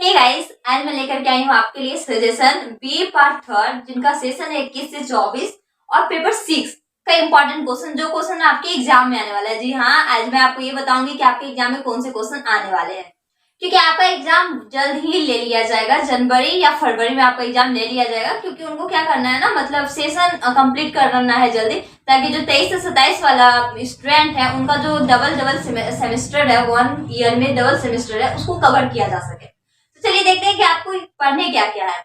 Hey guys, आज मैं लेकर के आई हूँ आपके लिए सजेशन बी पार्ट थर्ड, जिनका सेशन है 21 से 24 और पेपर 6 का इंपॉर्टेंट क्वेश्चन, जो क्वेश्चन आपके एग्जाम में आने वाला है। जी हाँ, आज मैं आपको ये बताऊंगी कि आपके एग्जाम में कौन से क्वेश्चन आने वाले हैं, क्योंकि आपका एग्जाम जल्द ही ले लिया जाएगा। जनवरी या फरवरी में आपका एग्जाम ले लिया जाएगा, क्योंकि उनको क्या करना है ना, मतलब सेशन कंप्लीट करना है जल्दी, ताकि जो 23 से 27 वाला स्टूडेंट है उनका जो डबल सेमेस्टर है, 1 ईयर में डबल सेमेस्टर है, उसको कवर किया जा सके। चलिए देखते हैं कि आपको पढ़ने क्या क्या है।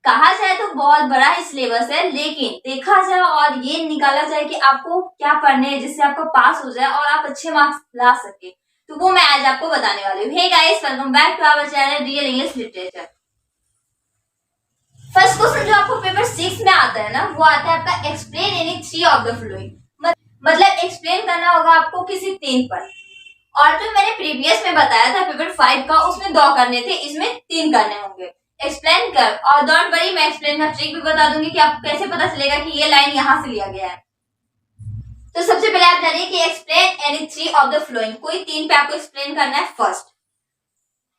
कहा जाए तो बहुत बड़ा ही सिलेबस है, लेकिन देखा जाए और ये निकाला जाए कि आपको क्या पढ़ने है जिससे आपको पास हो जाए और आप अच्छे मार्क्स ला सके, तो वो मैं आज आपको बताने वाली हूँ। Hey guys, welcome back to our channel real English literature. First question जो आपको पेपर 6 में आता है ना, वो आता है आपका explain any 3 of the following. मतलब एक्सप्लेन करना होगा आपको किसी 3 पर। और जो मैंने प्रीवियस में बताया था पेपर 5 का, उसमें 2 करने थे, इसमें 3 करने होंगे। एक्सप्लेन कर, और डोंट वरी, मैं एक्सप्लेन का ट्रिक भी बता दूंगी कि आपको कैसे पता चलेगा कि ये लाइन यहाँ से लिया गया है। तो सबसे पहले आप जानिए कि explain any 3 of the flowing, कोई 3 पे आपको एक्सप्लेन करना है फर्स्ट,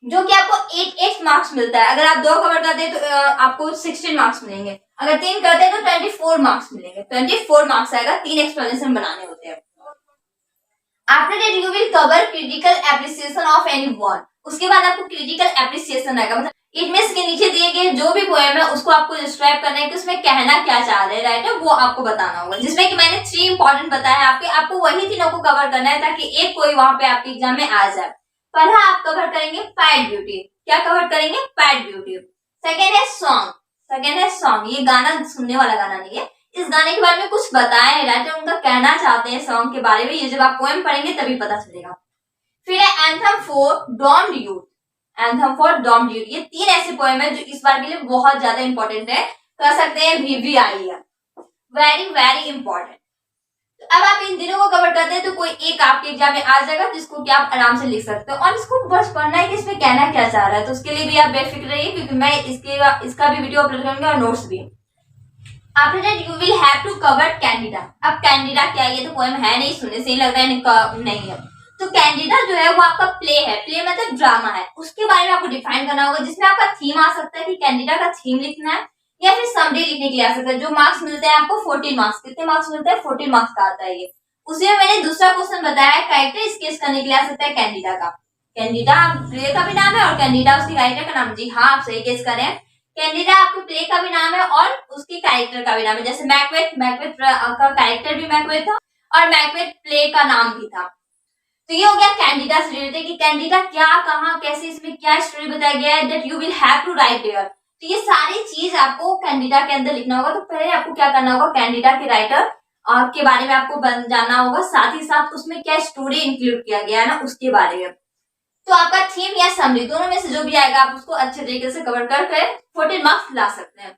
जो कि आपको 8 मार्क्स मिलता है। अगर आप 2 कवर करते हैं तो आपको 16 मार्क्स मिलेंगे, अगर 3 करते हैं तो 24 मार्क्स मिलेंगे। 24 मार्क्स आएगा, 3 एक्सप्लेनेशन बनाने होते हैं। After that you will cover critical appreciation of any one। उसके बाद आपको क्रिटिकल एप्रिसिएशन आएगा, मतलब इट मींस के नीचे दिए गए जो भी पोएम है उसको आपको डिस्क्राइब करना है कि उसमें कहना क्या चाह रहे हैं राइटर, वो आपको बताना होगा। जिसमें कि मैंने 3 इंपॉर्टेंट बताया है आपको वही तीनों को कवर करना है, ताकि एक कोई वहां पे आपके एग्जाम में आ जाए। पहला आप कवर करेंगे पैड ब्यूटी। क्या कवर करेंगे? Pad beauty. सेकेंड है सॉन्ग। ये गाना सुनने वाला गाना नहीं है, इस गाने के बारे में कुछ बताएं राइटर, उनका कहना चाहते हैं सॉन्ग के बारे में। ये जब आप पोएम पढ़ेंगे तभी पता चलेगा। फिर है anthem for doomed youth. Anthem for doomed youth, ये 3 ऐसे पोएम है जो इस बार के लिए बहुत ज्यादा इंपॉर्टेंट है, कह सकते हैं VVI है, वेरी वेरी इंपॉर्टेंट। तो अब आप इन दिनों को कवर करते हैं तो कोई एक आपके एग्जाम में आ जाएगा, जिसको कि आप आराम से लिख सकते हो, और इसको बस पढ़ना है कि इसमें कहना क्या चाह रहा है। तो उसके लिए भी आप बेफिक्र रहिए, क्योंकि मैं इसका भी वीडियो अपलोड करूंगी और नोट्स भी। After that you will have to cover Candida. अब कैंडिडा क्या है? ये तो पोएम है नहीं, सुनने से ही लग रहा है नहीं है। तो कैंडिडा जो है वो आपका प्ले है, प्ले मतलब ड्रामा है, उसके बारे में आपको डिफाइन करना होगा। जिसमें आपका थीम आ सकता है कि कैंडिडा का थीम लिखना है, या फिर समरी लिखने के लिए आ सकता है। जो मार्क्स मिलते हैं आपको 14 मार्क्स। कितने मार्क्स मिलते हैं? 14 मार्क्स का आता है ये। उसी में मैंने दूसरा क्वेश्चन बताया है, कैरेक्टर स्केच करने के लिए आ सकता है कैंडिडा का। कैंडिडा प्ले का भी नाम है और कैंडिडा उसकी राइटर का नाम। जी हाँ, आप सही गेस करें, कैंडिडा आपके प्ले का भी नाम है और उसके कैरेक्टर का भी नाम है। जैसे मैकबेथ का कैरेक्टर भी मैकबेथ था और मैकबेथ प्ले का नाम भी था। तो ये हो गया कैंडिडा से रिलेटेड कि कैंडिडा क्या, कहां, कैसे, इसमें क्या स्टोरी बताया गया है, that you will have to write there. तो ये सारी चीज आपको कैंडिडा के अंदर लिखना होगा। तो पहले आपको क्या करना होगा, कैंडिडा के राइटर के बारे में आपको जानना होगा, साथ ही साथ उसमें क्या स्टोरी इंक्लूड किया गया है ना, उसके बारे में। तो आपका थीम या समरी दोनों में से जो भी आएगा आप उसको अच्छे तरीके से कवर करके 14 मार्क्स ला सकते हैं।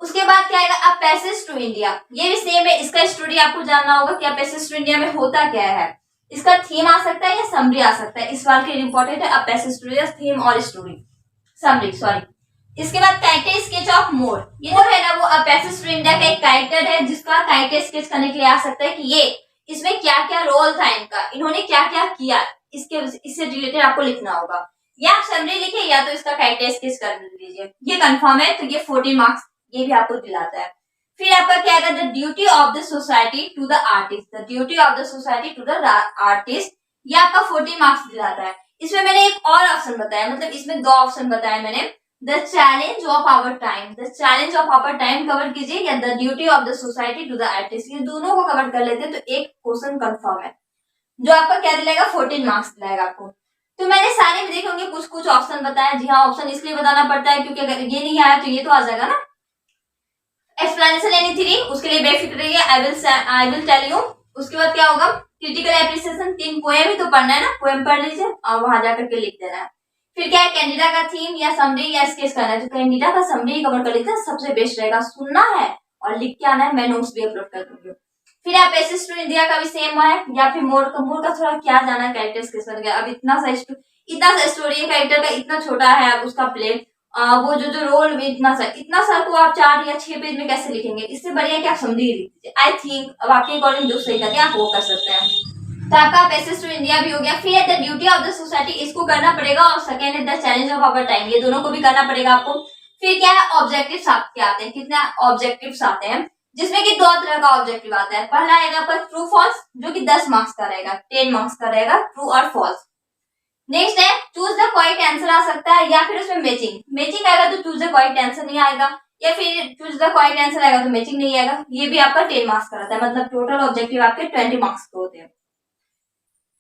उसके बाद क्या आएगा, अ पैसेज टू इंडिया। ये भी सेम है, इसका स्टोरी आपको जानना होगा कि अ पैसेज टू इंडिया में होता क्या है। इसका थीम आ सकता है या समरी आ सकता है। इस बार के इंपॉर्टेंट है a passage to India, theme और स्टोरी, समरी सॉरी। इसके बाद कैरेक्टर स्केच ऑफ मोर। ये जो है ना वो अ पैसेज टू इंडिया का एक कैरेक्टर है, जिसका कैरेक्टर स्केच करने के लिए आ सकता है कि ये इसमें क्या क्या रोल था इनका, इन्होंने क्या क्या किया, इससे रिलेटेड आपको लिखना होगा। या आप समरी लिखिए या तो इसका कैरेक्टर स्केच कर लीजिए, ये कंफर्म है। तो ये 14 मार्क्स ये भी आपको दिलाता है। फिर आपका क्या आएगा, the duty of the society to the artist. The duty of the society to the artist, ये आपका 14 मार्क्स दिलाता है। इसमें मैंने एक और ऑप्शन बताया, मतलब इसमें 2 ऑप्शन बताए मैंने, the challenge of our time. The challenge of our time cover कीजिए, या the duty of the society to the artist. ये दोनों को कवर कर लेते हैं तो एक क्वेश्चन कंफर्म है, जो आपका क्या दिलाएगा, 14 मार्क्स दिलाएगा आपको। तो मैंने सारे में देखे होंगे कुछ ऑप्शन बताया। जी हाँ, ऑप्शन इसलिए बताना पड़ता है क्योंकि अगर ये नहीं आया तो ये तो आ जाएगा ना। एक्सप्लेनेशन एनी 3, उसके लिए बेफिक्र रहिए, आई विल टेल यू। उसके बाद क्या होगा, क्रिटिकल एप्रिसिएशन, 3 पोएम ही तो पढ़ना है ना, पोएम पढ़ लीजिए और वहां जाकर के लिख देना है। फिर क्या है, कैंडिडा का थीम या समरी या स्केच करना है, तो कैंडिडा का समरी कवर कर लेते हैं, सबसे बेस्ट रहेगा। सुनना है और लिख के आना है, मैं नोट्स भी अपलोड कर दूंगी। फिर आप पैसेज टू इंडिया का भी सेम है, या फिर मोर का थोड़ा क्या जाना कैरेक्टर्स के साथ। अब इतना सा स्टोरी है कैरेक्टर का, इतना छोटा है आप उसका प्ले, वो जो रोल में इतना सा को आप 4 या 6 पेज में कैसे लिखेंगे। इससे बढ़िया कि आप समझी लिख दीजिए। आई थिंक अब आपके अकॉर्डिंग जो सही करते हैं आप वो कर सकते हैं। तो आपका पैसेज टू इंडिया भी हो गया। फिर the duty of the society, इसको करना पड़ेगा, और सेकेंड है the challenge of our time, ये दोनों को भी करना पड़ेगा आपको। फिर क्या है, ऑब्जेक्टिव्स आपके आते हैं, कितने ऑब्जेक्टिव्स आते हैं, जिसमें कि दो तरह का ऑब्जेक्टिव आता है। पहला आएगा आपका ट्रू फॉल्स, जो कि 10 मार्क्स का रहेगा, 10 मार्क्स का रहेगा, ट्रू और फॉल्स। नेक्स्ट है चूज द करेक्ट आंसर आ सकता है, या फिर उसमें मैचिंग, मैचिंग आएगा तो चूज द करेक्ट आंसर नहीं आएगा, या फिर चूज द करेक्ट आंसर आएगा तो मैचिंग नहीं आएगा। ये भी आपका 10 मार्क्स का रहता है, मतलब टोटल ऑब्जेक्टिव आपके 20 मार्क्स के होते हैं।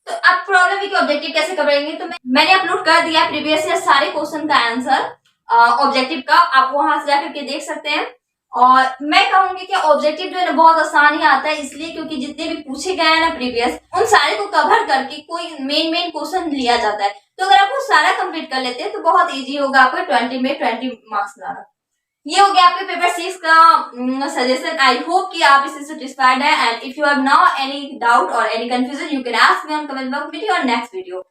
तो अब प्रॉब्लम के ऑब्जेक्टिव कैसे करेंगे, तो मैंने अपलोड कर दिया प्रीवियस ईयर सारे क्वेश्चन का आंसर ऑब्जेक्टिव का, आप वहां से जाकर के देख सकते हैं। और मैं कहूंगी कि ऑब्जेक्टिव जो है ना बहुत आसान ही आता है, इसलिए क्योंकि जितने भी पूछे गए हैं ना प्रीवियस, उन सारे को कवर करके कोई मेन क्वेश्चन लिया जाता है। तो अगर आप वो सारा कंप्लीट कर लेते हैं तो बहुत इजी होगा आपको 20 में 20 मार्क्स लाना। ये हो गया आपके पेपर 6 का सजेशन। आई होप कि आप इससे सेटिस्फाइड है, and if you have now any doubt और any confusion, you can ask me on comment box video और नेक्स्ट वीडियो।